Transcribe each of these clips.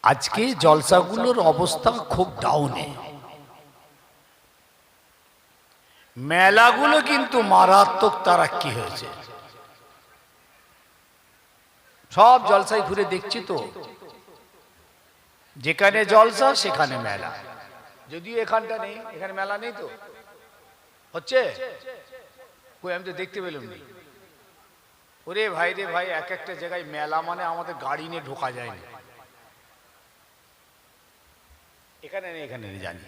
আজকে জলসাগুলোর অবস্থা খুব ডাউনে। মেলাগুলো কিন্তু মারাত্মক তারাক্কি হয়েছে। সব জলসায় ঘুরে দেখছি তো, যেখানে জলসা সেখানে মেলা। যদিও এখানটা নেই, এখানে মেলা নেই তো হচ্ছে কই, আমি তো দেখতে পেলাম না। ওরে ভাই রে ভাই, এক একটা জায়গায় মেলা মানে আমাদের গাড়ি নিয়ে ঢোকা যায় না। এখানে নেই, এখানে নেই জানি।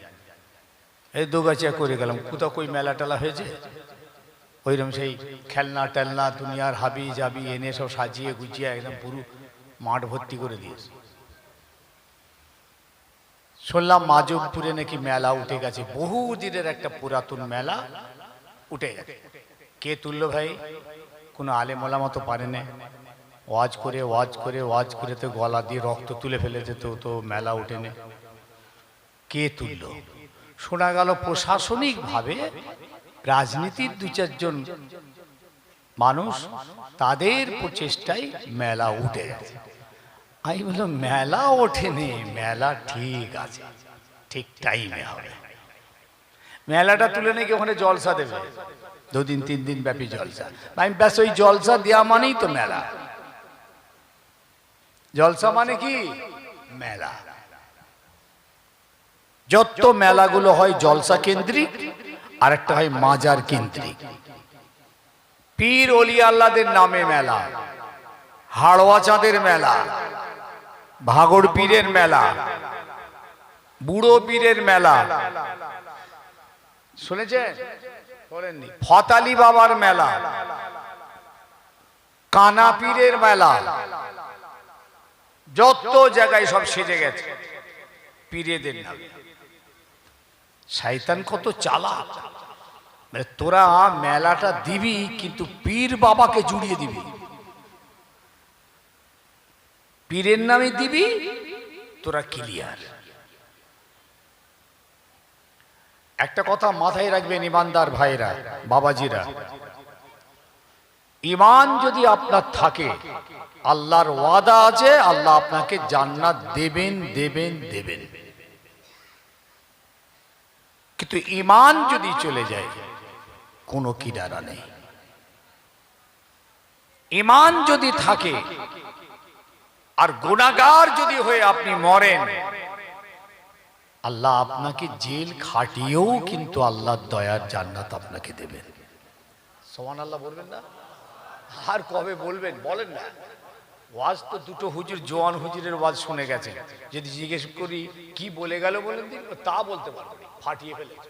এই দোগাচিয়া করে গেলাম, কোথাও কই মেলা টেলা হয়েছে? ওইরকম সেই খেলনা টেলনা দুনিয়ার হাবি জাবি এনে সব সাজিয়ে গুছিয়ে একদম পুরো মাঠ ভর্তি করে দিয়েছে। শুনলাম মাজবপুরে নাকি মেলা উঠে গেছে, বহু দিনের একটা পুরাতন মেলা উঠে গেছে। কে তুললো ভাই? কোনো আলেম ওলামা তো পারে না। ওয়াজ করে ওয়াজ করে ওয়াজ করে তো গলা দিয়ে রক্ত তুলে ফেলে যেত, তো মেলা উঠে নে। কে তুললো? শোনা গেল প্রশাসনিকভাবে রাজনীতির দু চারজন মানুষ, তাদের প্রচেষ্টায় মেলা উঠে গেছে। আমি বললাম মেলা ওঠেনি, মেলা ঠিক আছে, ঠিক টাইমে হবে। মেলাটা তুলে নাকি ওখানে জলসা দেবে, 2 দিন 3 দিন ব্যাপী জলসা। আমি ব্যাস ওই জলসা দেওয়া মানেই তো মেলা। জলসা মানে কি? মেলা। যত মেলাগুলো হয় জলসা কেন্দ্রিক, আর একটা হয় মাজার কেন্দ্রিক। পীর ওলি আল্লাহদের নামে মেলা, হাড়োয়া চাঁদের মেলা, ভাগড় পীরের মেলা, বুড়ো পীরের মেলা, শুনেছেন? বলেননি? ফতালি বাবার মেলা, কানা পীরের মেলা, যত জায়গায় সব সেজে গেছে পীরেদের নামে। শয়তান কত চালাক! তোরা মেলাটা দিবি কিন্তু পীর বাবাকে জুড়িয়ে দিবি, পীরের নামে দিবি, তোরা ক্লিয়ার। একটা কথা মাথায় রাখবেন ইমানদার ভাইরা, বাবাজিরা, ঈমান যদি আপনার থাকে, আল্লাহর ওয়াদা আছে আল্লাহ আপনাকে জান্নাত দেবেন দেবেন দেবেন। কিন্তু ঈমান যদি চলে যায় কোনো কিনারা নেই। ঈমান যদি থাকে আর গুনাহগার যদি হয়ে আপনি মরেন, আল্লাহ আপনাকে জেল খাটিয়েও কিন্তু আল্লাহর দয়ার জান্নাত আপনাকে দেবেন। সুবহানাল্লাহ বলবেন না? আর কবে বলবেন বলেন না? ওয়াজ তো দুটো হুজুর, জোয়ান হুজুরের ওয়াজ শুনে গেছেন। যদি জিজ্ঞেস করি কি বলে গেল বলেন দিন, তা বলতে পারবেন, ফাটিয়ে ফেলেছে।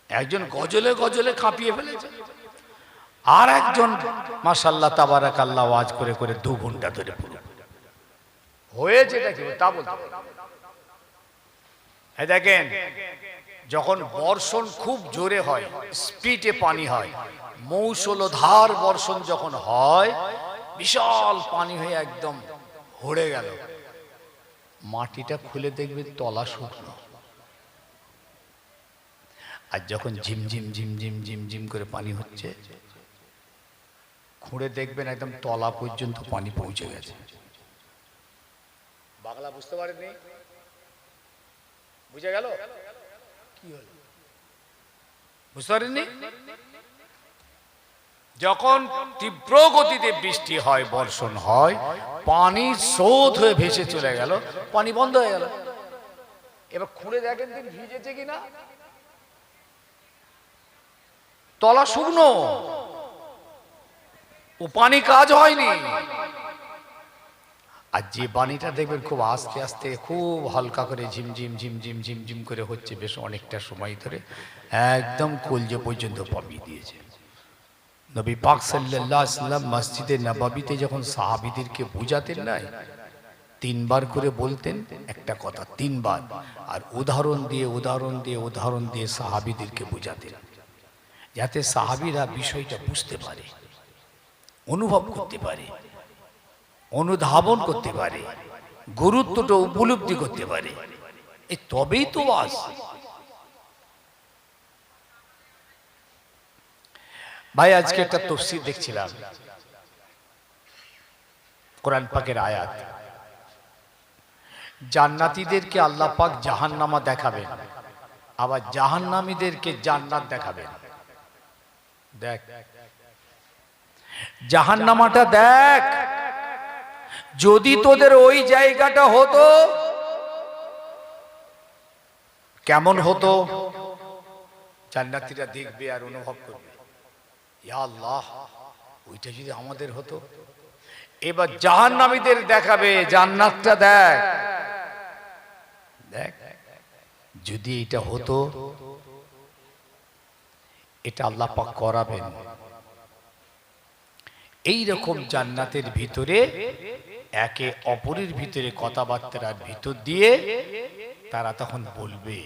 একজন গজলে গজলে কাঁপিয়ে ফেলেছে, আর একজন মাশাআল্লাহ তাবারাকাল্লাহ ওয়াজ করে করে 2 ঘন্টা ধরে পুরো হয়েছে নাকি তা বলতে পারবেন। এই দেখেন, যখন বর্ষণ খুব জোরে হয়, স্পিডে পানি হয়, মৌসুলধার বর্ষণ যখন হয়, বিশাল পানি হয়ে একদম ভরে গেল, মাটিটা খুলে দেখবে তলা শুকনো। আর যখন ঝিমঝিম ঝিমঝিম ঝিমঝিম করে পানি হচ্ছে, খুঁড়ে দেখবেন একদম তলা পর্যন্ত পানি পৌঁছে গেছে। বাংলা বুঝতে পারেননি? বুঝে গেল কি হলো? বুঝতে পারেননি? যখন তীব্র গতিতে বৃষ্টি হয়, বর্ষণ হয়, পানি স্রোত হয়ে ভেসে চলে গেল, পানি বন্ধ হয়ে গেল। এবার খুঁড়ে দেখেন দিন ভিজেছে কিনা, তলা শুকনো, ও পানি কাজ হয়নি। আর যে পানিটা দেখবেন খুব আস্তে আস্তে খুব হালকা করে ঝিমঝিম ঝিমঝিম ঝিমঝিম করে হচ্ছে বেশ অনেকটা সময় ধরে, একদম কলজে পর্যন্ত পাবিয়ে দিয়েছে। নবী পাক সাল্লাল্লাহু আলাইহি ওয়াসাল্লাম মসজিদে নববীতে যখন সাহাবীদেরকে বুঝাতেন না, 3 বার করে বলতেন একটা কথা, 3 বার, আর উদাহরণ দিয়ে উদাহরণ দিয়ে উদাহরণ দিয়ে সাহাবীদেরকে বুঝাতেন, যাতে সাহাবীরা বিষয়টা বুঝতে পারে, অনুভব করতে পারে, অনুধাবন করতে পারে, গুরুত্বটা উপলব্ধি করতে পারে। এই তবেই তো ওয়াজ। ভাই আজকে একটা তাফসীর দেখছিলাম, কোরআন পাকের আয়াত, জান্নাতীদেরকে আল্লাহ পাক জাহান্নামা দেখাবেন, আবার জাহান্নামীদেরকে জান্নাত দেখাবেন। দেখ জাহান্নামাটা দেখ, যদি তোদের ওই জায়গাটা হতো কেমন হতো? জান্নাতীরা দেখবে আর অনুভব করবে, ইয়া আল্লাহ ওইটা যদি আমাদের হতো। এবার জাহান্নামীদের দেখাবে, জান্নাতটা দেখ, দেখ যদি এটা হতো। এটা আল্লাহ পাক করাবেন। এই রকম জান্নাতের ভিতরে একে অপরের ভিতরে কথাবার্তার ভিতর দিয়ে তারা তখন বলবে,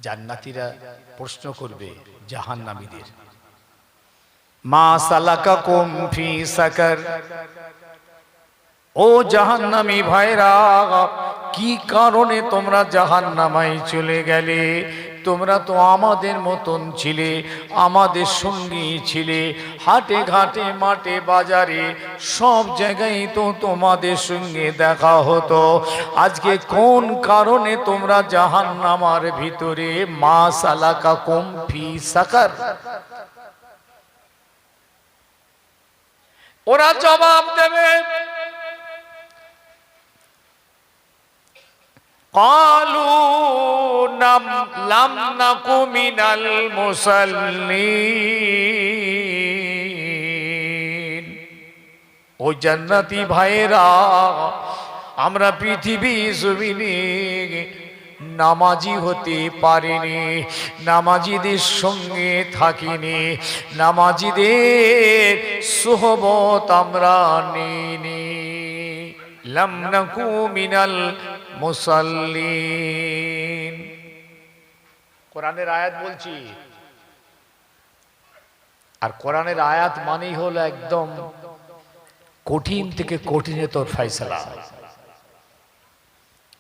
জান্নাতীরা প্রশ্ন করবে জাহান্নামীদের, মা সালাকাকুম ফি সাকার, ও জাহান্নামী ভাইরা কি কারণে তোমরা জাহান্নামায় চলে গেলে? তোমরা তো আমাদের মতন ছিলে, আমাদের সঙ্গী ছিলে, হাটে ঘাটে মাঠে বাজারে সব জায়গায় তো তোমাদের সঙ্গে দেখা হতো। আজকে কোন কারণে তোমরা জাহান্নামার ভিতরে? মা সালাকাকুম ফি সাকার। ওরা জবাব দেবে, قالوا لم نك من المصلين। ও জান্নাতি ভাইরা, আমরা পৃথিবী জমিনে নামাজি হতে পারিনি, নামাজিদের সঙ্গে থাকিনি, নামাজিদের সোহবত আমরা নিইনি। লাম নাকু মিনাল মুসাল্লিন। কোরআনের আয়াত বলছি, আর কোরআনের আয়াত মানেই হলো একদম কঠিন থেকে কঠিনতর ফয়সালা।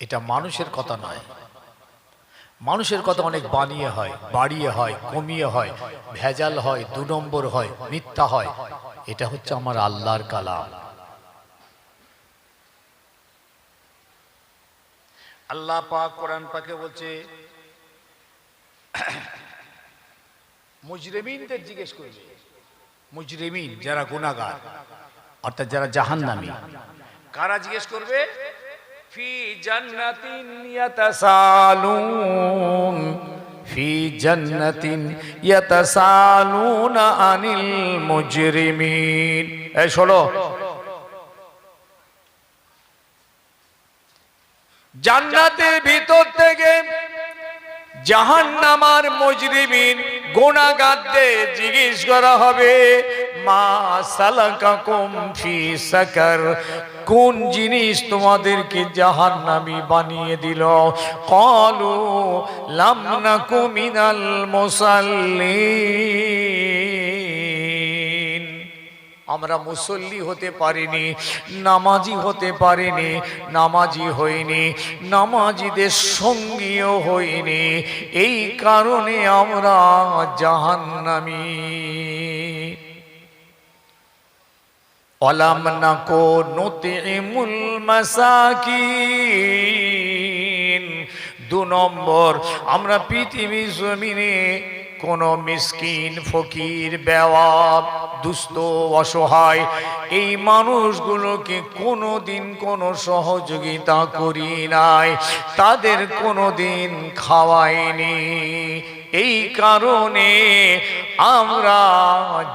এটা মানুষের কথা নয়। মানুষের কথা অনেক বানিয়ে হয়, বাড়িয়ে হয়, কমিয়ে হয়, ভেজাল হয়, 2 নম্বর হয়, মিথ্যা হয়। এটা হচ্ছে আমার আল্লাহর কালাম। আল্লাহ পাক কোরআন পাকে বলছে, মুজরিমিনদের জিজ্ঞেস করবে। মুজরিমিন যারা গুনাহগার, অর্থাৎ যারা জাহান্নামী, কারা জিজ্ঞেস করবে? ফি জান্নাতিন ইয়াতাসালুন, ফি জান্নাতিন ইয়াতাসালুনা আনিল মুজরিমিন। এই শোনো, জান্নাতের ভিতর থেকে জাহান্নামার মুজরিমিন গুনাহগারদের জিজ্ঞেস করা হবে, মা সালাকাকুম ফি সাকার, কোন জিনিস তোমাদেরকে জাহান্নামী বানিয়ে দিল? ক্বালু লাম নাকু মিনাল মুসাল্লিন, আমরা মুসল্লি হতে পারিনি, নামাজি হতে পারিনি, নামাজি হইনি, নামাজিদের সঙ্গীও হইনি, এই কারণে আমরা জাহান্নামী। ওয়ালাম নাকু নুতিমুল মাসাকিন, 2 নম্বর, আমরা পৃথিবী জমিনে কোন মিসকিন, ফকির, বেওয়া, দুস্থ, অসহায় এই মানুষগুলোকে কোনোদিন কোনো সহযোগিতা করি নাই, তাদের কোনোদিন খাওয়াইনি। এই কারণে আমরা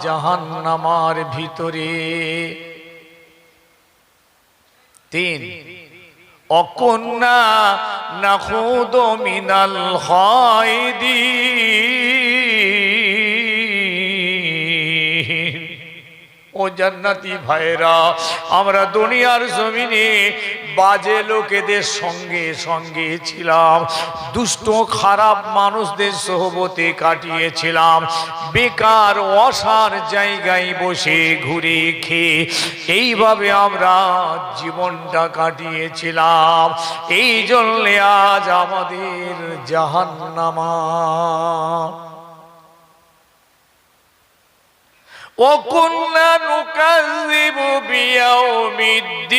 জাহান্নামার ভিতরে। 3, অকুন্না নাখুদু মিনাল খায়দিন। ও জান্নাতি ভাইরা, আমরা দুনিয়ার জমিনে বাজে লোকেদের সঙ্গে সঙ্গে ছিলাম, দুষ্ট খারাপ মানুষদের সোহবতে কাটিয়েছিলাম, বেকার অসার জায়গায় বসে ঘুরে খেয়ে এইভাবে আমরা জীবনটা কাটিয়েছিলাম। এই জন্য আজ আমাদের জাহান্নামা। وَكُنَّا نُكَذِّبُ বিয়াউমিদ্দিন।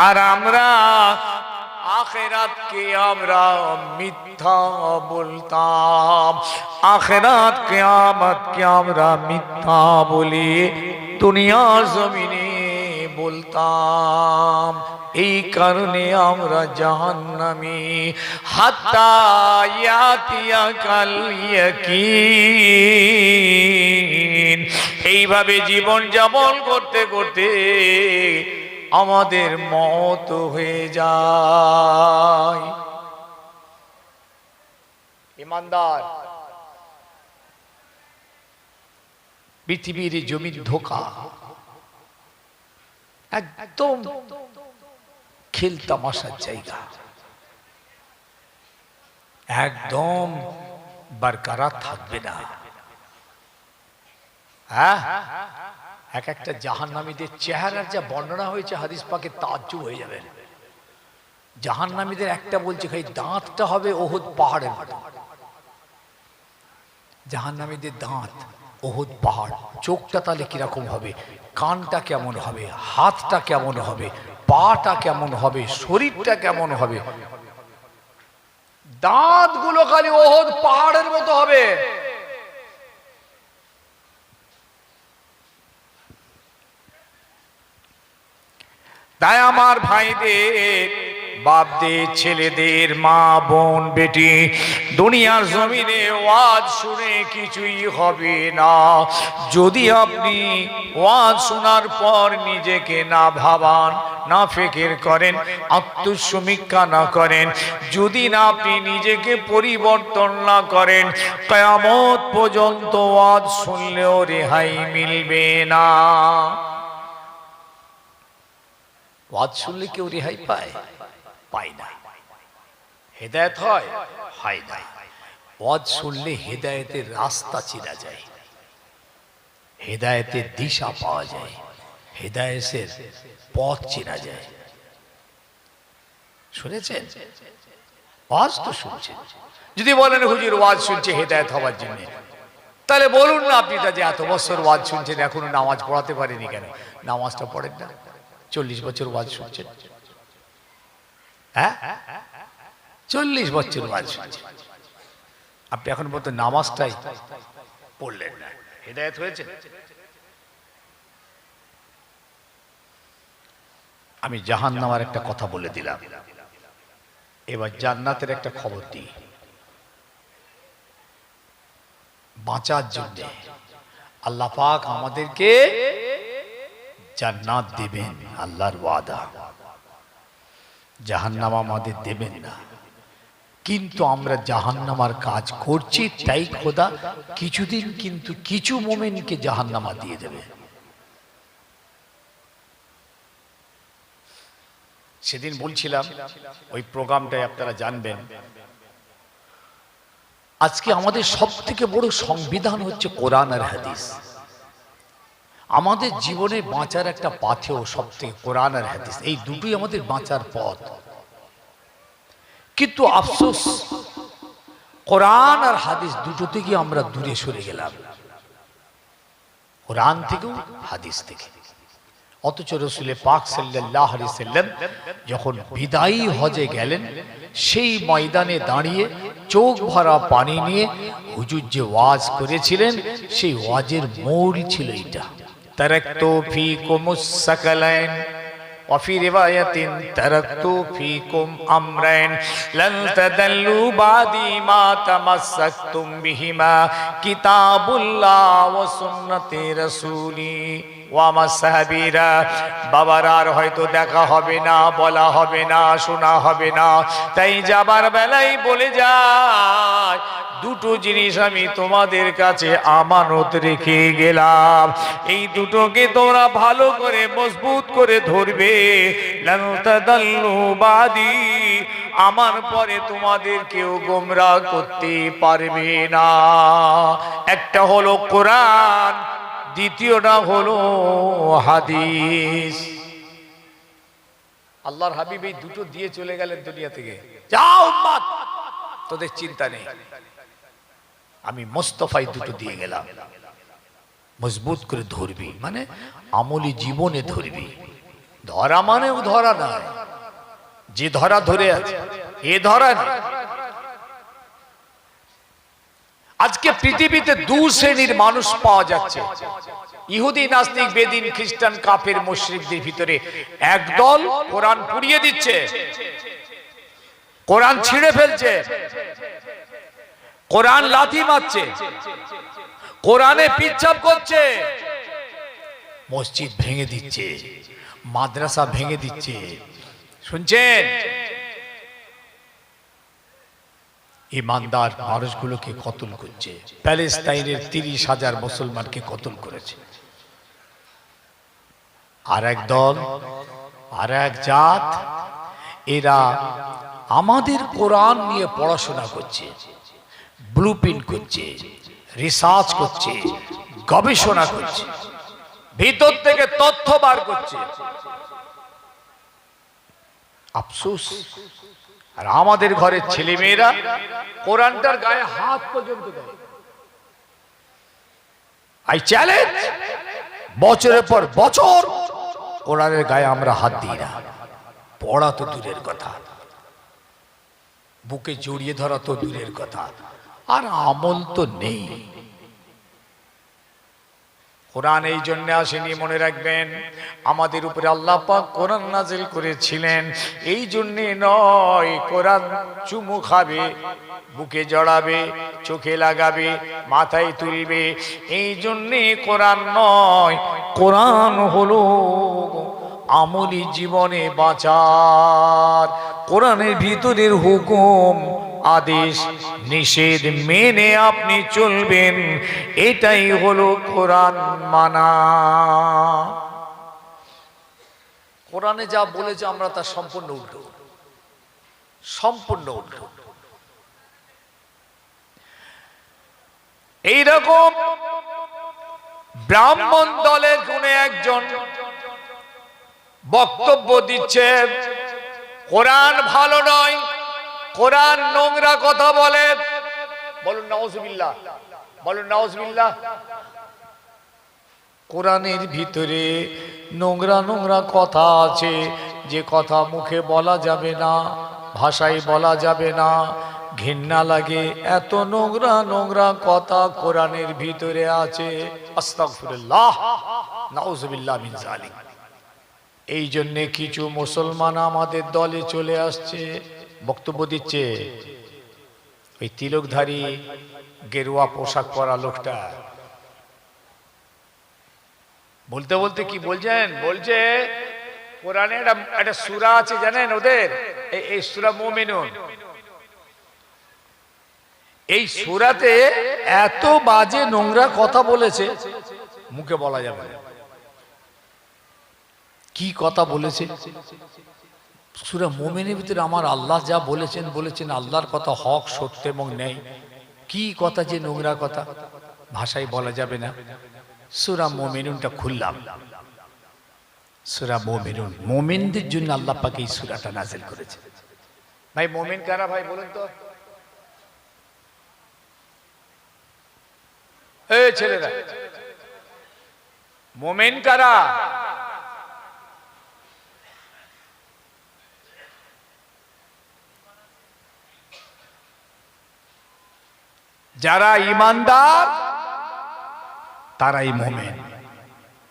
আর আমরা আখিরাতকে আমরা মিথ্যা বলতাম, আখিরাত কিয়ামতকে আমরা মিথ্যা বলি দুনিয়ার জমিনে বলতাম। এই কারণে আমরা জাহান্নামী। হাত্তা ইয়াতিয়াকাল ইয়াকিন। এইভাবে জীবন যাপন করতে করতে আমাদের মত হয়ে যায়। ইমানদার, পৃথিবীর জমির ধোঁকা, একদম খেল তামাশার জায়গা, একদম বরকরার থাকবে না। হ্যাঁ, এক একটা জাহান্নামীদের চেহারার যা বর্ণনা হয়েছে হাদিস পাকে তাজ্জুব হয়ে যাবেন। জাহান্নামীদের একটা বলছে খালি দাঁতটা হবে ওহুদ পাহাড়ের মতো। জাহান্নামীদের দাঁত ওহুদ পাহাড়। চোখটা তাহলে কিরকম হবে, কানটা কেমন হবে, হাতটা কেমন হবে, পাটা কেমন হবে, শরীরটা কেমন হবে, দাঁতগুলো খালি ওহুদ পাহাড়ের মতো হবে। তাই আমার ভাইদের, বাপদের, ছেলেদের, মা বোন বেটি, দুনিয়ার জমিনে ওয়াজ শুনে কিছুই হবে না যদি আপনি ওয়াজ শোনার পর নিজেকে না ভাবান, না ফিকির করেন, আত্মসমীক্ষা না করেন, যদি না আপনি নিজেকে পরিবর্তন না করেন, কিয়ামত পর্যন্ত ওয়াজ শুনলেও রেহাই মিলবে না। ওয়াজ শুনলে কেউ রেহাই পায়? পায় না। হেদায়েত হয়? হয় না। ওয়াজ শুনলে হেদায়েতের রাস্তা চেনা যায়, হেদায়েতের দিশা পাওয়া যায়, হেদায়েতের পথ চেনা যায়। শুনেছেন? ওয়াজ তো শুনছেন। যদি বলেন হুজুর ওয়াজ শুনছে হেদায়েত হওয়ার জন্য, তাহলে বলুন না আপনি যে এত বছর ওয়াজ শুনছেন এখনো নামাজ পড়াতে পারেনি কেন? নামাজটা পড়েন না? 40 বছর ওয়াজ শুনছেন, হ্যাঁ 40 বছর ওয়াজ শুনছেন, আপনি এখন পর্যন্ত নামাজটাই পড়লেন না, হেদায়েত হয়েছে? আমি জাহান্নামের একটা কথা বলে দিলাম, এবার জান্নাতের একটা খবর দিই। বাঁচার জন্য আল্লাহ পাক আমাদেরকে জান্নাত দেবেন, আল্লাহর ওয়াদা। জাহান্নাম আমাদের দেবেন না, কিন্তু আমরা জাহান্নামার কাজ করছি, তাই খোদা কিছুদিন কিন্তু কিছু মুমিনকে জাহান্নামা দিয়ে দেবে। সেদিন বলছিলাম ওই প্রোগ্রামটাই আপনারা জানবেন। আজকে আমাদের সবথেকে বড় সংবিধান হচ্ছে কোরআন আর হাদিস। আমাদের জীবনে বাঁচার একটা পাথেয় সবথেকে কোরআন আর হাদিস, এই দুটোই আমাদের বাঁচার পথ। কিন্তু আফসোস, কোরআন আর হাদিস দুটো থেকে আমরা দূরে সরে গেলাম, কোরআন থেকেও হাদিস থেকে। অথচ রাসূল পাক সাল্লাল্লাহু আলাইহি সাল্লাম যখন বিদায়ী হজে গেলেন, সেই ময়দানে দাঁড়িয়ে চোখ ভরা পানি নিয়ে হুজুর যে ওয়াজ করেছিলেন, সেই ওয়াজের মূল ছিল এটা, তারাকতু ফীকুমুস সাকালাইন ওয়া ফি রিওয়ায়াতিন তারাকতু ফীকুম আমরাইন লান তাদাল্লু বাদি মা তামাসসাকতুম বিহিমা কিতাবুল্লাহ ওয়া সুন্নতি রাসূলি ওয়া মা সাহাবীরা। বাবার আর হয়তো দেখা হবে না, বলা হবে না, শোনা হবে না, তাই যাবার বেলায় বলে যায় দুটো জিনিস আমি তোমাদের কাছে আমানত রেখে গেলাম, এই দুটোকে তোমরা ভালো করে মজবুত করে ধরবে। লান তাদাল্লু বাদি, আমার পরে তোমাদের কেউ গোমরাহ করতে পারবে না। একটা হলো কোরআন, দ্বিতীয়টা হলো হাদিস। আল্লাহর হাবিব এই দুটো দিয়ে চলে গেলেন দুনিয়া থেকে। যাও উম্মত, তোদের চিন্তা নেই। আমি মোস্তফাই দুটো দিয়ে গেলাম, মজবুত করে ধরবি, মানে আমলি জীবনে ধরবি। ধরা মানেও ধরা নয়, যে ধরা ধরে আছে এ ধরা না। আজকে পৃথিবীতে দু শ্রেণীর মানুষ পাওয়া যাচ্ছে, ইহুদি, নাস্তিক, বেদিন, খ্রিস্টান, কাফের, মুশরিকদের ভিতরে একদল কোরআন পুড়িয়ে দিচ্ছে, কোরআন ছিঁড়ে ফেলছে, কোরআন লাথি মারছে, কোরআনে পিচ্ছাপ করছে, মসজিদ ভেঙে দিচ্ছে, মাদ্রাসা ভেঙে দিচ্ছে। শুনছেন? ইমানদার মানুষগুলোকে কতল করছে। প্যালেস্তাইনের 30,000 মুসলমানকে কতল করেছে। আর এক দল, আর এক জাত, এরা আমাদের কোরআন নিয়ে পড়াশোনা করছে, ব্লুপ্রিন্ট করছে, রিসার্চ করছে, গবেষণা করছে, ভিতর থেকে তথ্য বার করছে। আফসোস, আর আমাদের ঘরের ছেলে মেয়েরা কোরআনটার গায়ে হাত পর্যন্ত দেয়। আই চ্যালেঞ্জ, বছরের পর বছর কোরআনের গায়ে আমরা হাত দিই না। পড়া তো দূরের কথা, বুকে জড়িয়ে ধরা তো দূরের কথা, আর আমল তো নেই। কোরআন এই জন্য আসেনি, মনে রাখবেন, আমাদের উপরে আল্লাহ পাক কোরআন নাজিল করেছিলেন এই জন্যে নয়। কোরআন চুমু খাবে, বুকে জড়াবে, চোখে লাগাবে, মাথায় তুলবে, এই জন্যে কোরআন নয়। কোরআন হলো আমলি জীবনে বাঁচার, কোরআনের ভিতরের হুকুম, আদেশ, নিষেধ মেনে আপনি চলবেন, এটাই হলো কোরআন মানা। কোরআনে যা বলেছে আমরা তা সম্পূর্ণ উল্টো, সম্পূর্ণ উল্টো। এইরকম ব্রাহ্মণ দলের কোন একজন বক্তব্য দিচ্ছে কোরআন ভালো নয়, কোরআন নোংরা কথা বলে। বলুন নাউজুবিল্লাহ, বলুন নাউজুবিল্লাহ। কোরআনের ভিতরে নোংরা নোংরা কথা আছে, যে কথা মুখে বলা যাবে না, ভাষায় বলা যাবে না, ঘৃণা লাগে, এত নোংরা নোংরা কথা কোরআনের ভিতরে আছে। আস্তাগফিরুল্লাহ, নাউজুবিল্লাহ মিন যালিক। এই জন্য কিছু মুসলমান আমাদের দলে চলে আসছে, বক্তব্য দিচ্ছে। ওই তিলকধারী গেরুয়া পোশাক পরা লোকটা বলতে বলতে কি বলছেন, বলছে কোরআনে একটা সূরা আছে জানেন ওদের, এই সূরা মুমিনুন। এই সূরাতে এত বাজে নোংরা কথা বলেছে, মুখে বলা যাবে না। কি কথা বলেছে? সূরা মুমিনের ভিতরে আমার আল্লাহ যা বলেছেন, বলেছেন আল্লাহর কথা হক, সত্য এবং ন্যায়। কি কথা যে নোংরা কথা, ভাষায় বলা যাবে না। সূরা মুমিনুনটা খুললাম, সূরা মুমিনুন, মুমিনদের জন্য আল্লাহ পাক এই সূরাটা নাযিল করেছে। ভাই মুমিন কারা ভাই বলুন তো? এই ছেলেরা, মুমিন কারা? যারা ঈমানদার তারাই মুমিন।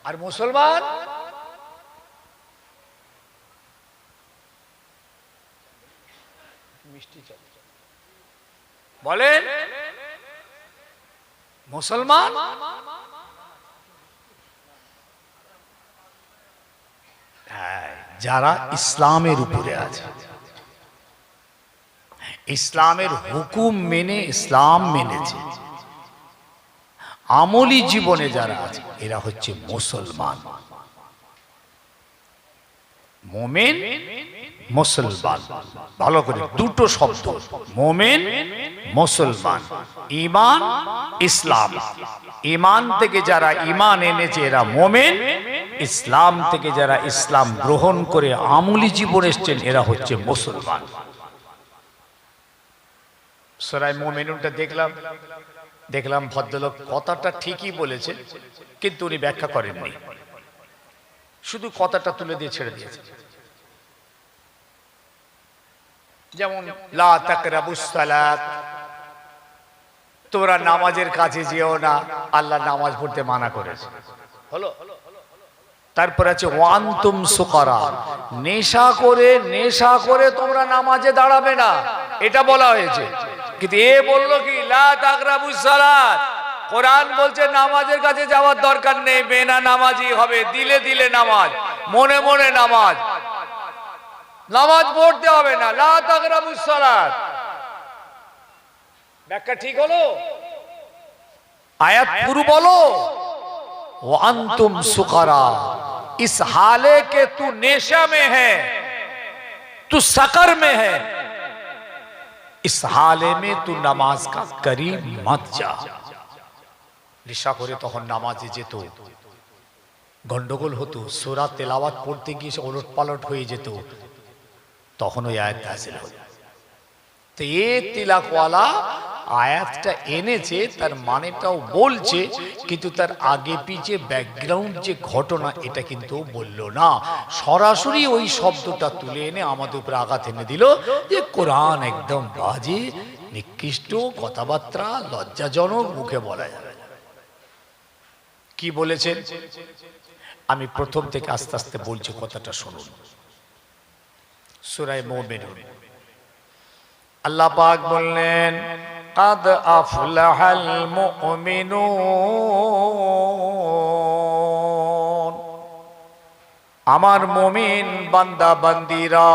আর মুসলমান বলেন, মুসলমান যারা ইসলামের উপরে আছে, ইসলামের হুকুম মেনে, ইসলাম মেনেছে, আমলি জীবনে যারা আছে, এরা হচ্ছে মুসলমান। মুমিন, মুসলমান, ভালো করে দুটো শব্দ, মুমিন, মুসলমান। ঈমান, ইসলাম। ঈমান থেকে যারা ঈমান এনেছে এরা মুমিন, ইসলাম থেকে যারা ইসলাম গ্রহণ করে আমলি জীবন এসেছেন এরা হচ্ছে মুসলমান। সূরা মুমিনুনটা দেখলাম, দেখলাম ভদ্রলোক কথাটা ঠিকই বলেছে, কিন্তু উনি ব্যাখ্যা করেননি, শুধু কথাটা তুলে দিয়ে ছেড়ে দিয়েছে। যেমন লা তাকরাবুস সালাত, তোমরা নামাজের কাছে যেও না, আল্লাহ নামাজ পড়তে মানা করেছে, হলো। তারপর আছে ওয়ান্তুম সুকারা, নেশা করে তোমরা নামাজে দাঁড়াবে না, এটা বলা হয়েছে। কিন্তু এ বললো কি লা তাকরাবুস সালাত, কোরআন বলছে নামাজের কাছে যাওয়ার দরকার নেই, বেনা নামাজি হবে, দিলে দিলে নামাজ, মনে মনে নামাজ, নামাজ পড়তে হবে না, লা তাকরাবুস সালাত। ব্যাখ্যা ঠিক হলো? आयत पुरु बोलो वो अंतुम सुकरा, इस हाले के तू नेशा में है, तू सकर में है, इस हाले में तू नमाज का करीब मत जा। नेशा करे तखन नामाजे जेत, गंडगोल हतो, सूरा तेलावत पढ़ते गिये से उलट पालट हये जेत, तखन ओई आयत नाजिल हलो। तो ये तिलाकवाला আয়াতটা এনেছে, তার মানেটাও বলছে, কিন্তু তার আগে পিছে ব্যাকগ্রাউন্ড যে ঘটনা এটা কিন্তু বলল না, সরাসরি ওই শব্দটা তুলে এনে আমাদের উপরে আঘাত এনে দিল যে কোরআন একদম বাজে, নিকৃষ্ট কথাবার্তা, লজ্জাজনক, মুখে বলা যাবে না। কি বলেছেন আমি প্রথম থেকে আস্তে আস্তে বলছি, কথাটা শুনুন। সূরা মুমিনুন আল্লাহ পাক বললেন قد أفلح المؤمنون, আমার মুমিন বান্দা বান্দিরা,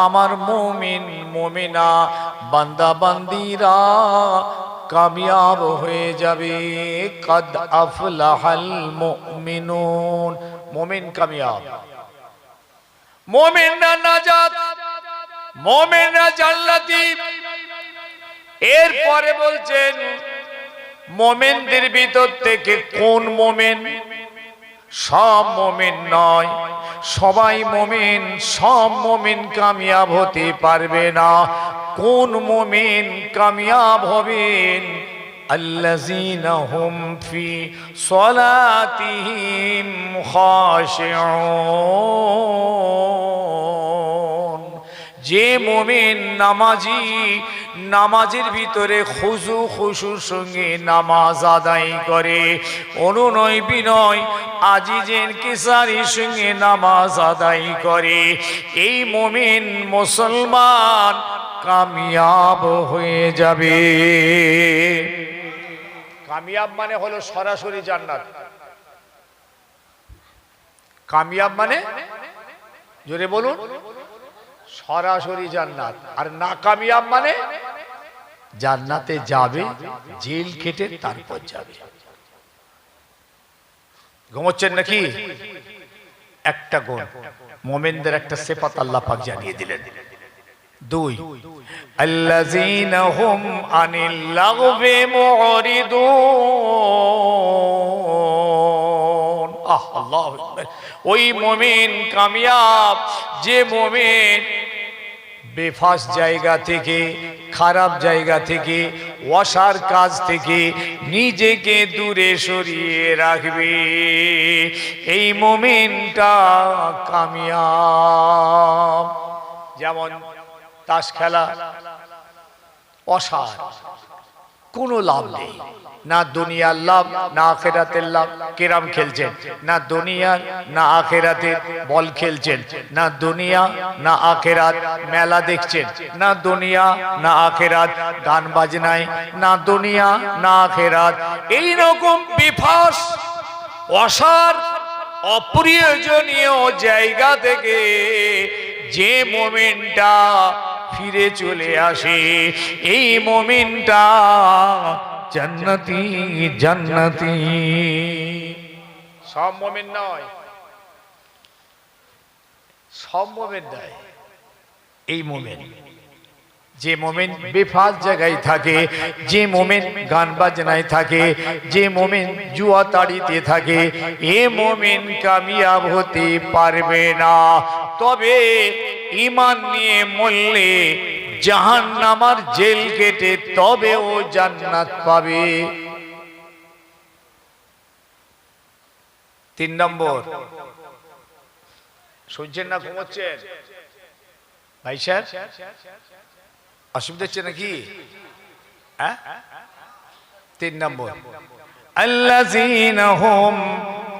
আমার মুমিন মুমিনা বান্দা বান্দিরা কামিয়াব হয়ে যাবে। قد أفلح المؤمنون, মুমিন কামিয়াব, মুমিনরা নাজাত, মুমিনরা জান্নাতি। এরপরে বলছেন মোমেনদের ভিতর থেকে কোন মোমেন? সব মোমেন নয়, সবাই মোমেন, সব মোমেন কামিয়াব হতে পারবে না। কোন মোমেন কামিয়াব হবেন? আল্লাযীনা হুম ফি সলাতিহিম খাশিউন, যে মোমেন নামাজি, নামাজের ভিতরে খুশু খুশুর সঙ্গে নামাজ আদায় করে, অনুনয় বিনয় আজিজের কিসারির সঙ্গে নামাজ আদায় করে, এই মুমিন মুসলমান কামিয়াব হয়ে যাবে। কামিয়াব মানে হলো সরাসরি জান্নাত। কামিয়াব মানে জোরে বলুন, সরাসরি জান্নাত। আর নাকামিয়াব মানে জান্নাতে যাবে, জেল কেটে তারপর যাবে। ঘুমোচ্ছেন নাকি? একটা গুণ, মুমিনদের একটা সিফাত আল্লাহ পাক জানিয়ে দিলেন। দুই, আল্লাযীনা হুম আনিল লাগবি মুরিদুন। আল্লাহু আকবার। ওই মুমিন কামিয়াব, যে মুমিন বেফাস জায়গা থেকে, খারাপ জায়গা থেকে, ওয়াসার কাজ থেকে নিজেকে দূরে সরিয়ে রাখবে, এই মুমিনটা কামিয়াব। যেমন তাস খেলা অসার, কোনো লাভ নেই, না দুনিয়ার লাভ না আখিরাতের লাভ। কিরাম খেলছেন, না দুনিয়ার না আখিরাতের বল খেলছেন, না দুনিয়া না আখিরাত মেলা দেখছেন, না দুনিয়া না আখিরাত গান বাজনায়, না দুনিয়া না আখিরাত। এই রকম বিফাস অসার অপ্রয়োজনীয় জায়গা থেকে যে মুমিনটা ফিরে চলে আসে, এই মুমিনটা জান্নাতি। জান্নাতি সব মুমিন নয়, সব মুমিন নয়। এই মুমিন, যে মুমিন বেফাস জায়গায় থাকে, যে মুমিন গান বাজনায় থাকে, যে মুমিন জুয়া তাড়িতে থাকে, এ মুমিন কামিয়াব হতে পারবে না। তবে ঈমান নিয়ে মরলে জাহান্নামের জেল কেটে তবে ও জান্নাত পাবে। 3 নম্বর, শুনছেন না ঘুমোচ্ছেন ভাই সাহেব? অসুবিধা হচ্ছে নাকি? হ্যাঁ, 3 নম্বর, আল্লাযীনা হুম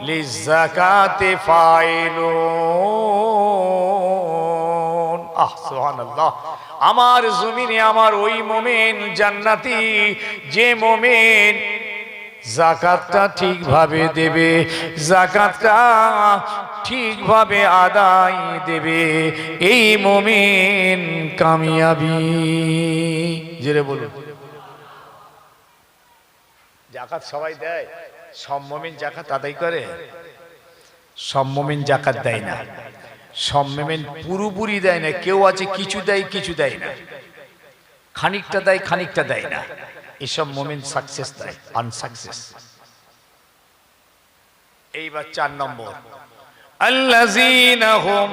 লিয-যাকাতি ফাইলুন। সুবহানাল্লাহ। আমার জমিনে আমার ওই মুমিন জান্নাতি, যে মুমিন যাকাতটা ঠিকভাবে দেবে, যাকাতটা ঠিকভাবে আদায় দেবে, এই মুমিন কামিয়াবি। জোরে বলুন। যাকাত সবাই দেয়? সব মুমিন যাকাত আদায় করে? সব মুমিন যাকাত দেয় না। সব মুমিন পুরোপুরি দেয় না। কেউ আছে কিছু দেয়, কিছু দেয় না, খানিকটা দেয়, খানিকটা দেয় না। এসব মুমিন সাকসেস দেয়, আনসাকসেস। এইবার 4 নম্বর, আল্লাযীনা হুম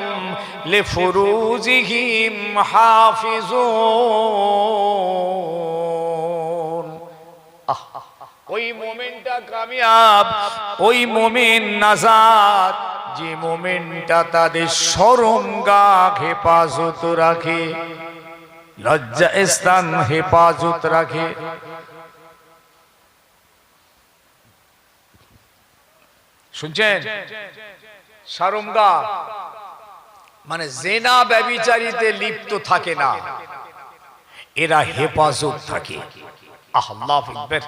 লিফুরুজিহিম হাফিজুন। ওই মুমিনটা কামিয়াব, ওই মুমিন নাজাত, যে মুমিনটা তাদের শরমগাহ হেফাজত রাখে, লজ্জা স্থান হেফাজত রাখে। শুনছেন? শরমগাহ মানে জেনা ব্যভিচারিতে লিপ্ত থাকে না, এরা হেফাজত থাকে। আল্লাহু আকবার।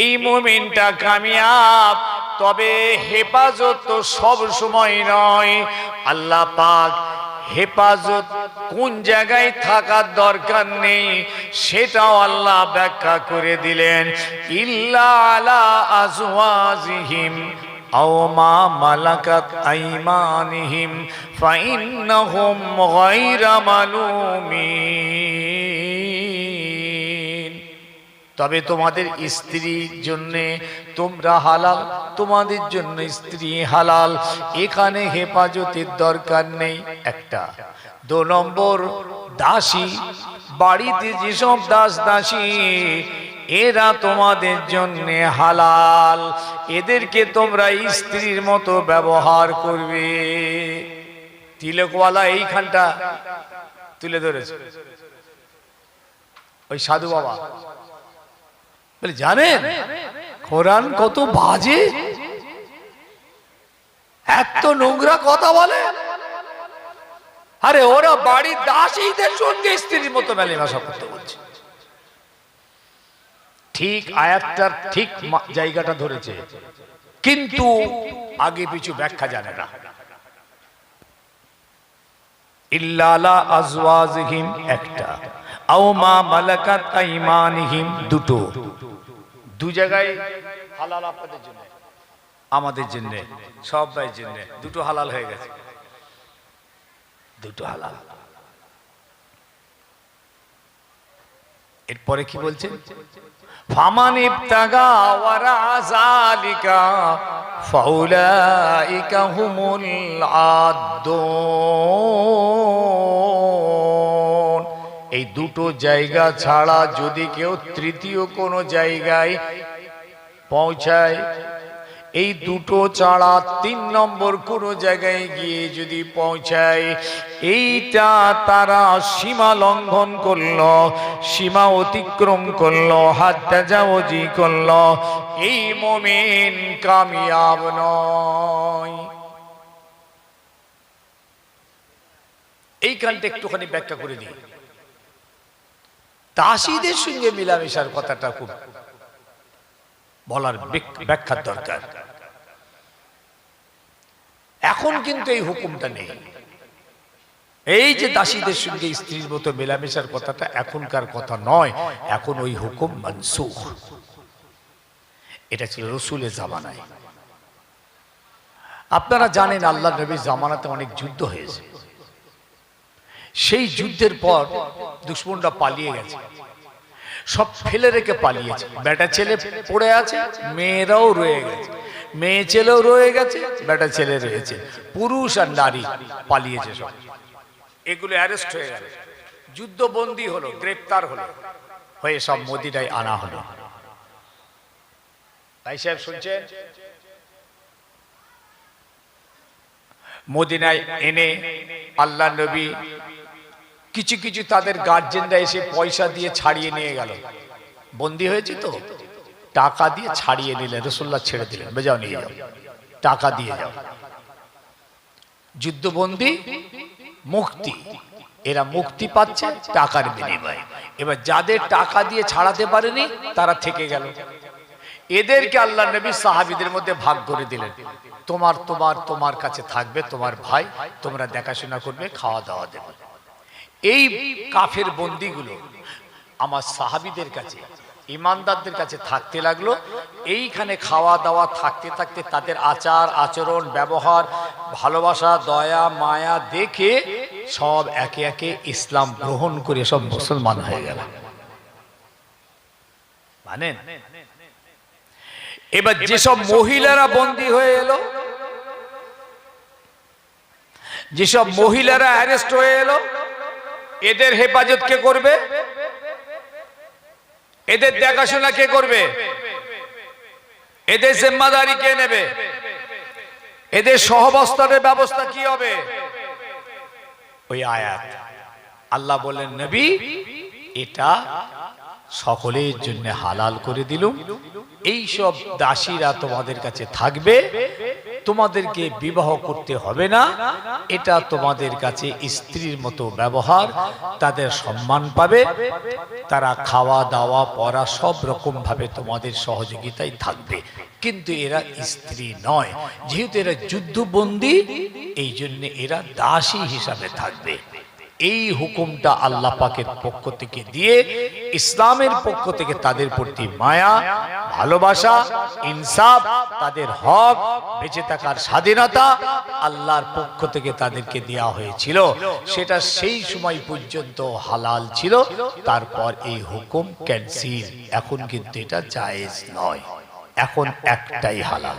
এই মুমিনটা কামিয়াব। তবে হেফাজত তো সব সময় নয়। আল্লাহ পাক হেফাজত কোন জায়গায় থাকার দরকার নেই সেটাও আল্লাহ ব্যাখ্যা করে দিলেন। ইল্লা আলা আজওয়াজিহিম আও মা মালাকাত আইমানিহিম ফাইন্নাহুম গায়রা মালুমিন। তবে তোমাদের স্ত্রীর জন্য তোমরা হালাল, তোমাদের জন্য স্ত্রী হালাল, এখানে হেফাজতের দরকার নেই। একটা। 2 নম্বর, দাসী, বাড়িতে যেসব দাস দাসী, এরা তোমাদের জন্য হালাল, এদেরকে তোমরা স্ত্রীর মতো ব্যবহার করবে। তিলকওয়ালা এইখানটা তুলে ধরেছে ওই সাধু বাবা। বলে জানেন কোরআন কত বাজে, এত নোংরা কথা বলে। আরে ওরা বাড়ির দাসীদের সঙ্গে স্ত্রীর মতো মেলামেশা করতে বলছে। ঠিক আয়াতটার ঠিক জায়গাটা ধরেছে, কিন্তু আগে পিছু ব্যাখ্যা জানে না। ইল্লা আলা আজওয়াজিহিম একটা, আও মা মালাকাত আইমানিহিম দুটো। 2 জায়গায় হালাল আপনাদের জন্য, আমাদের জন্য, সব ভাইয়ের জন্য 2টো হালাল হয়ে গেছে। 2টো হালাল। এরপরে কি বলছেন? ফামান ইবতাগা ওয়ারা যালিকা ফাউলাইকা হুমুল আদুন। এই 2টো জায়গা ছাড়া যদি কেউ তৃতীয় কোনো জায়গায় পৌঁছায়, এই 2টো ছাড়া 3 নম্বর কোনো জায়গায় গিয়ে যদি পৌঁছায়, এইটা তারা সীমা লঙ্ঘন করলো, সীমা অতিক্রম করলো, হাত তাজাওয়াজি করলো, এই মুমিন কামিয়াব নয়। এইখানটা একটুখানি ব্যাখ্যা করে দিই। দাসীদের সঙ্গে মিলামেশার কথাটা খুব বলার ব্যাখ্যার দরকার। এখন কিন্তু এই হুকুমটা নেই। এই যে দাসীদের সঙ্গে স্ত্রীর মতো মেলামেশার কথাটা এখনকার কথা নয়, এখন ওই হুকুম মানসুখ। এটা ছিল রাসূলের জামানায়। আপনারা জানেন আল্লাহর নবীর জামানাতে অনেক যুদ্ধ হয়েছে। সেই যুদ্ধের পর দুশমনরা পালিয়ে গেছে, সব ফেলে রেখে পালিয়েছে। বেটা ছেলে পড়ে আছে, মেয়েরাও রয়ে গেছে, মেয়ে ছেলেও রয়ে গেছে, বেটা ছেলে রয়েছে, পুরুষ আর নারী পালিয়েছে সব। এগুলো অ্যারেস্ট হয়ে গেল, যুদ্ধবন্দী হলো, গ্রেপ্তার হলো, হয়ে সব মদিনায় আনা হলো। ভাই সাহেব শুনছেন? মদিনায় এনে আল্লাহ নবী কিছু কিছু তাদের গার্জেনরা এসে পয়সা দিয়ে ছাড়িয়ে নিয়ে গেল। বন্দী হয়েছে তো, টাকা দিয়ে ছাড়িয়ে নিলেন, রাসূলুল্লাহ ছেড়ে দিলেন, বেজাও নিয়ে যাও, টাকা দিয়ে যাও। যুদ্ধবন্দী মুক্তি, এরা মুক্তি পাচ্ছে টাকার বিনিময়ে। এবার যাদের টাকা দিয়ে ছাড়াতে পারেনি তারা থেকে গেল। এদেরকে আল্লাহ নবী সাহাবীদের মধ্যে ভাগ করে দিলেন, তোমার তোমার তোমার কাছে থাকবে, তোমার ভাই, তোমরা দেখাশোনা করবে, খাওয়া দাওয়া দেবে। এই কাফের বন্দীগুলো আমার সাহাবীদের কাছে, ইমানদারদের কাছে থাকতে লাগলো। এইখানে খাওয়া দাওয়া থাকতে থাকতে তাদের আচার আচরণ ব্যবহার ভালোবাসা দয়া মায়া দেখে সব একে একে ইসলাম গ্রহণ করে সব মুসলমান হয়ে গেল। মানেন? এবার যেসব মহিলারা বন্দী হয়ে এলো, যেসব মহিলারা অ্যারেস্ট হয়ে এলো, এদের হেফাজত কে করবে? এদের দেখাশোনা কে করবে? এদের জিম্মাদারি কে নেবে? এদের সহাবস্থানের ব্যবস্থা কি হবে? ওই আয়াত আল্লাহ বলেন, নবী এটা সকলের জন্য হালাল করে দিলুম। এই সব দাসীরা তোমাদের কাছে থাকবে, তোমাদেরকে বিবাহ করতে হবে না, এটা তোমাদের কাছে স্ত্রীর মতো ব্যবহার, তাদের সম্মান পাবে, তারা খাওয়া দাওয়া পড়া সব রকম ভাবে তোমাদের সহযোগিতায় থাকবে, কিন্তু এরা স্ত্রী নয়। যেহেতু এরা যুদ্ধবন্দী, এই জন্য এরা দাসী হিসাবে থাকবে। এই হুকুমটা আল্লাহ পাকের পক্ষ থেকে দিয়ে ইসলামের পক্ষ থেকে তাদের প্রতি মায়া ভালোবাসা ইনসাফ তাদের হক বেঁচে থাকার স্বাধীনতা আল্লাহর পক্ষ থেকে তাদেরকে দেওয়া হয়েছিল। সেটা সেই সময় পর্যন্ত হালাল ছিল, তারপর এই হুকুম ক্যান্সেল। এখন কিন্তু এটা জায়েজ নয়, এখন একটাই হালাল।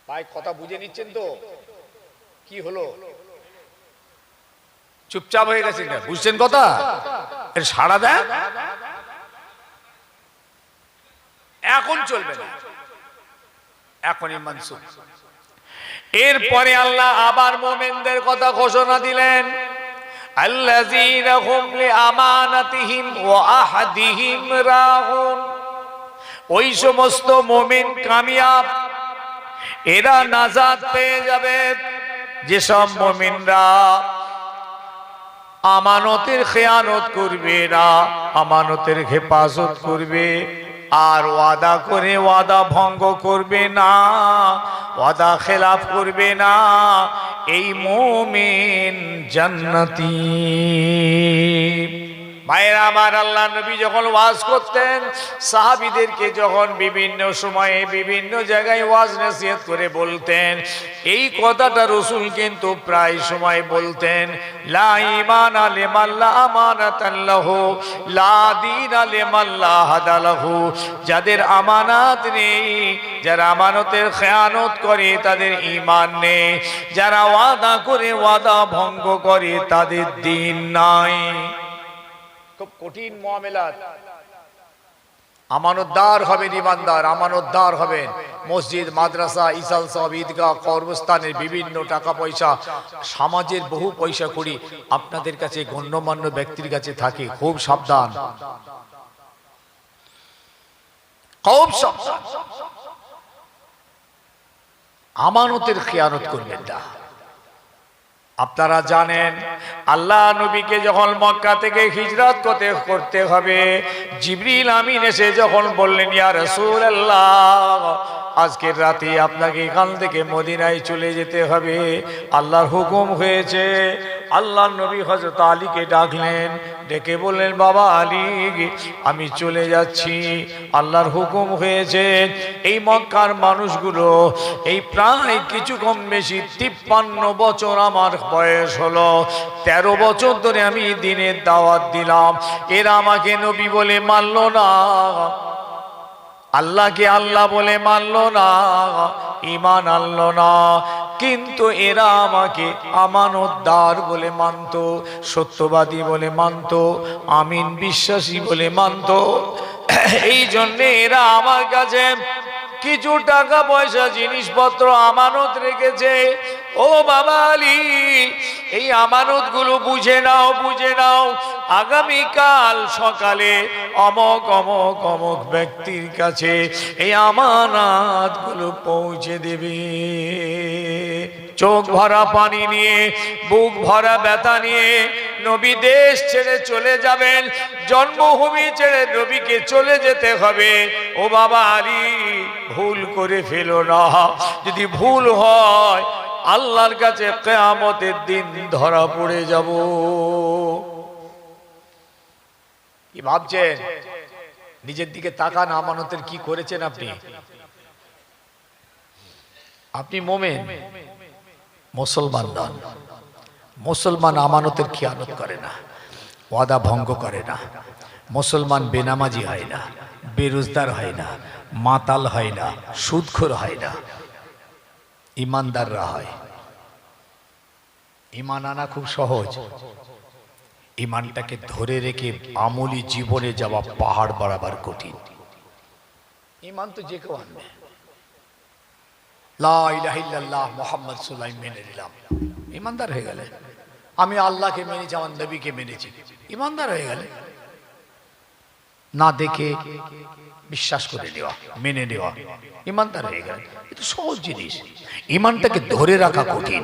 ভাই কথা বুঝে নিচ্ছেন তো? কি হলো? চুপচাপ হয়ে গেছেন, বুঝছেন কথা? এর সাড়া দেয় এখন চলবে না, এখনই মানসুখ। এরপরে আল্লাহ আবার মুমিনদের কথা ঘোষণা দিলেন, আল্লাযীনা হুম লিআমানাতিহিম ওয়া আহদিহিম রাউন। ওই সমস্ত মুমিন কামিয়াব, এরা নাজাত পেয়ে যাবে যেসব মুমিনরা আমানতের খেয়ানত করবে না, আমানতের হেফাজত করবে, আর ওয়াদা করে ওয়াদা ভঙ্গ করবে না, ওয়াদা খেলাফ করবে না, এই মুমিন জান্নাতি। ভাইরা আমার, আল্লাহ নবী যখন ওয়াজ করতেন, সাহাবীদেরকে যখন বিভিন্ন সময়ে বিভিন্ন জায়গায় ওয়াজ নসিহত করে বলতেন, এই কথাটা রাসূল কিন্তু প্রায় সময় বলতেন, লা ঈমানা লিমান লা আমানাতা লাহু, লা দীনা লিমান লা হাদা লাহু। যাদের আমানত নেই, যারা আমানতের খেয়ানত করে তাদের ঈমান নেই, যারা ওয়াদা করে ওয়াদা ভঙ্গ করে তাদের দ্বীন নাই। খুব কঠিন মুআমালাত। আমানতদার হবেন ঈমানদার, আমানতদার হবেন। মসজিদ মাদ্রাসা ইসাল সাহেব ঈদগাহ কবরস্থানের বিভিন্ন টাকা পয়সা, সমাজের বহু পয়সা করি আপনাদের কাছে গণ্যমান্য ব্যক্তির কাছে থাকে, খুব সাবধান, খুব সাবধান। আমানতের খেয়ানত করবেন না। আপনারা জানেন, আল্লাহ নবীকে যখন মক্কা থেকে হিজরত করতে হবে, জিবরিল আমিন এসে যখন বললেন, ইয়া রাসূলুল্লাহ, আজকের রাতে আপনাকে এখান থেকে মদিনায় চলে যেতে হবে, আল্লাহর হুকুম হয়েছে। আল্লাহ নবী হযরত আলীকে ডাকলেন, ডেকে বললেন, বাবা আলী, আমি চলে যাচ্ছি, আল্লাহর হুকুম হয়েছে। এই মক্কার মানুষগুলো, এই প্রায় কিছু কম বেশি 53 বছর আমার বয়স হলো, 13 বছর ধরে আমি দ্বীনের দাওয়াত দিলাম, এরা আমাকে নবী বলে মানল না, আল্লাহকে আল্লাহ বলে মানল না, ঈমান আনলো না, কিন্তু এরা আমাকে আমানতদার বলে মানত, সত্যবাদী বলে মানত, আমিন বিশ্বাসী বলে মানত। এই জন্য এরা আমার কাছে কিছু টাকা পয়সা জিনিসপত্র আমানত রেখেছে। ও বাবা আলী, এই আমানত গুলো বুঝে নাও, বুঝে নাও। আগামীকাল সকালে অমক অমক অমক ব্যক্তির কাছে এই আমানত গুলো পৌঁছে দেবে। চোখ ভরা পানি নিয়ে, বুক ভরা ব্যথা নিয়ে নবী দেশ ছেড়ে চলে যাবেন। জন্মভূমি ছেড়ে নবীকে চলে যেতে হবে। ও বাবা আলী, ভুল করে ফেলো না। যদি ভুল হয় আল্লাহর কাছে কিয়ামতের দিন ধরা পড়ে যাব। কি ভাবছেন? নিজের দিকে তাকান, আমানতের কি করেছেন আপনি? আপনি মোমেন, মুসলমান নন। মুসলমান আমানতের খেয়ানত করে না, ওয়াদা ভঙ্গ করে না। মুসলমান বেনামাজি হয় না, বেরোজগার হয় না, মাতাল হয় না, সুদখোর হয় না, ইমানদাররা হয়। ইমান আনা খুব সহজ, ইমানটাকে ধরে রেখে আমলি জীবনে যাওয়া পাহাড় বরাবর কঠিন। ইমান তো যে কেউ আনবে। লা ইলাহা ইল্লাল্লাহ মুহাম্মদ রাসূলুল্লাহ মেনে নিলাম, ইমানদার হয়ে গেলে। আমি আল্লাহকে মেনেছি, আমার নবীকে মেনেছি, ইমানদার হয়ে গেলে। না দেখে বিশ্বাস করে নেওয়া, মেনে নেওয়া, ইমানদার হয়ে গেলে। এটা সহজ জিনিস। ইমানটাকে ধরে রাখা কঠিন,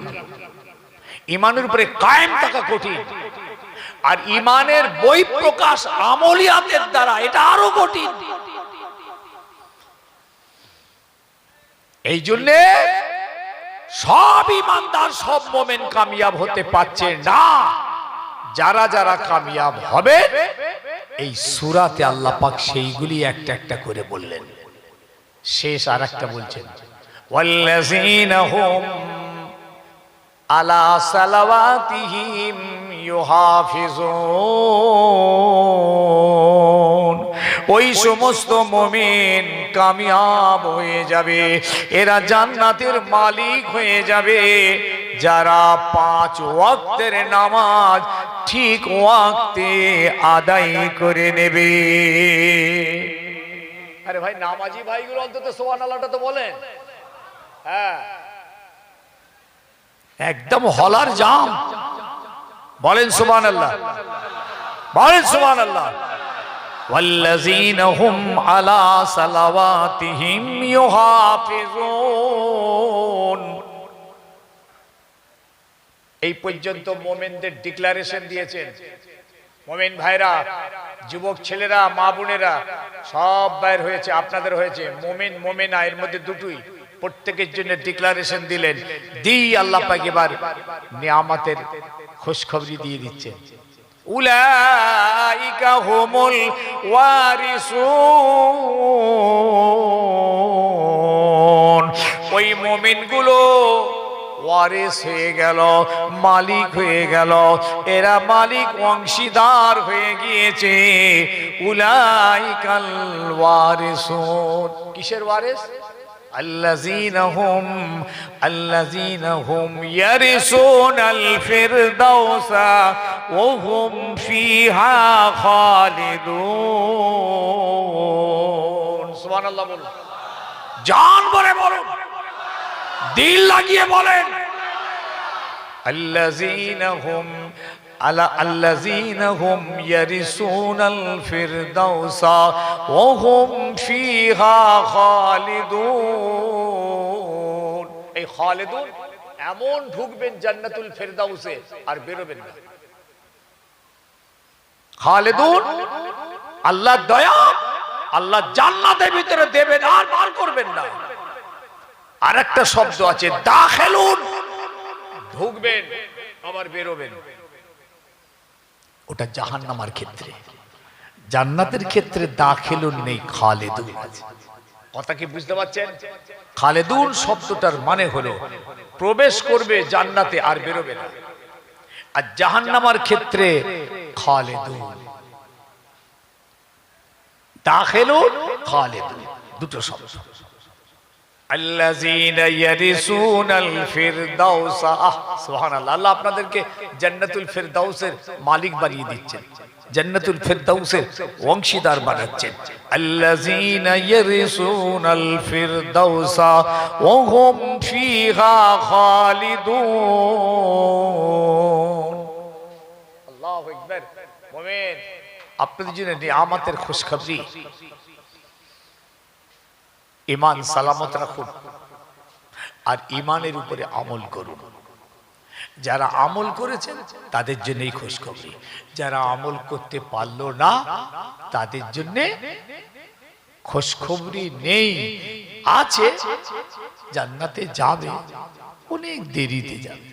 ইমানের উপরে কায়েম থাকা কঠিন। আর ইমানের বহিঃপ্রকাশ আমলিয়াতের দ্বারা এটা আরো কঠিন। এই জন্যে সব ইমানদার, সব মোমেন কামিয়াব হতে পারছে না। যারা যারা কামিয়াব হবে এই সূরাতে আল্লাহ পাক সেইগুলি একটা একটা করে বললেন। শেষ আর একটা বলছেন, ওয়াল্লাযীনা হুম আলা সালাওয়াতিহিম ইউহাফিজুন। ওই সমস্ত মুমিন কামিয়াব হয়ে যাবে, এরা জান্নাতের মালিক হয়ে যাবে যারা 5 ওয়াক্তের নামাজ ঠিক ওয়াক্তে আদায় করে নেবে। আরে ভাই, নামাজি ভাইগুলো অন্তত সুবহানাল্লাহটা তো বলেন। হ্যাঁ, একদম হলার জাম বলেন সুবহানাল্লাহ, বলেন সুবহানাল্লাহ। ওয়াল্লাযীনা হুম আলা সালাওয়াতিহিম ইউহাফিজুন। এই পর্যন্ত মোমেনদের ডিক্লারেশন দিয়েছেন। মোমেন ভাইরা, যুবক ছেলেরা, মা বোনেরা সব বাইর হয়েছে, আপনাদের হয়েছে। মোমেন মোমেনা এর মধ্যে দুটোই, প্রত্যেকের জন্য ডিক্লারেশন দিলেন। আল্লাহ পাক এবার নিয়ামতের খুশখবরি দিয়ে দিচ্ছেন। উলাইকা হুমুল ওয়ারিসুন। ওই মুমিনগুলো ওয়ারিস হয়ে গেল, মালিক হয়ে গেল, এরা মালিক অংশীদার হয়ে গিয়েছে। উলাইকাল ওয়ারিসুন। কিসের ওয়ারিস? আল্লাযীনা হুম ইয়ারিসুনাল ফিরদাউসা ওয়া হুম ফিহা খালিদুন। সুবহানাল্লাহ বলুন, জান ভরে বলুন, দিল লাগিয়ে বলেন। আল্লাযীনা হুম ইয়ারিসুনাল ফিরদাউসা ওয়া হুম ফিহা খালিদুন। এই খালিদুন এমন ঢুকবেন জান্নাতুল ফিরদাউসে আর বেরোবেন না। খালিদুন আল্লাহ দয়া, আল্লাহ জান্নাতের ভিতরে দেবেন আর বার করবেন না। আর একটা শব্দ আছে দাখিলুন, ঢুকবেন আবার বেরোবেন। ওটা জাহান্নামের ক্ষেত্রে। জান্নাতের ক্ষেত্রে দাখিলুন নেই, খালিদুন আছে। কথা কি বুঝতে পারছেন? খালিদুন শব্দটার মানে হলো প্রবেশ করবে জান্নাতে আর বেরোবে না। আর জাহান্নামের ক্ষেত্রে খালিদুন, দাখিলুন খালিদুন দুটো শব্দ। আল্লাযীনা ইয়ারিসুনাল ফিরদাউসা। সুবহানাল্লাহ, আল্লাহ আপনাদেরকে জান্নাতুল ফিরদাউসের মালিক বানিয়ে দিচ্ছেন। জান্নাতুল ফেরদাউসের অংশীদার বানাচ্ছেন। আল্লাযীনা ইয়ারিসুনাল ফিরদাউসা ওয়া হুম ফিহা খালিদুন। আল্লাহু আকবার। মুমিন, আপনাদের জন্য নিয়ামতের খুশখবরি। ঈমান সালামত রাখুন আর ঈমানের উপরে আমল করুন। যারা আমল করেছেন তাদের জন্যই খুশখবরি, যারা আমল করতে পারলো না তাদের জন্য খুশখবরি নেই। আছে, জান্নাতে যাবে, অনেক দেরিতে যাবে।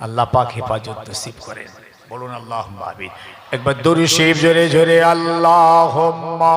আল্লাহ পাক হেফাজত নসিব করেন। বলুন আল্লাহুম্মা আমিন। একবার দুরূদ শরীফ জোরে জোরে আল্লাহুম্মা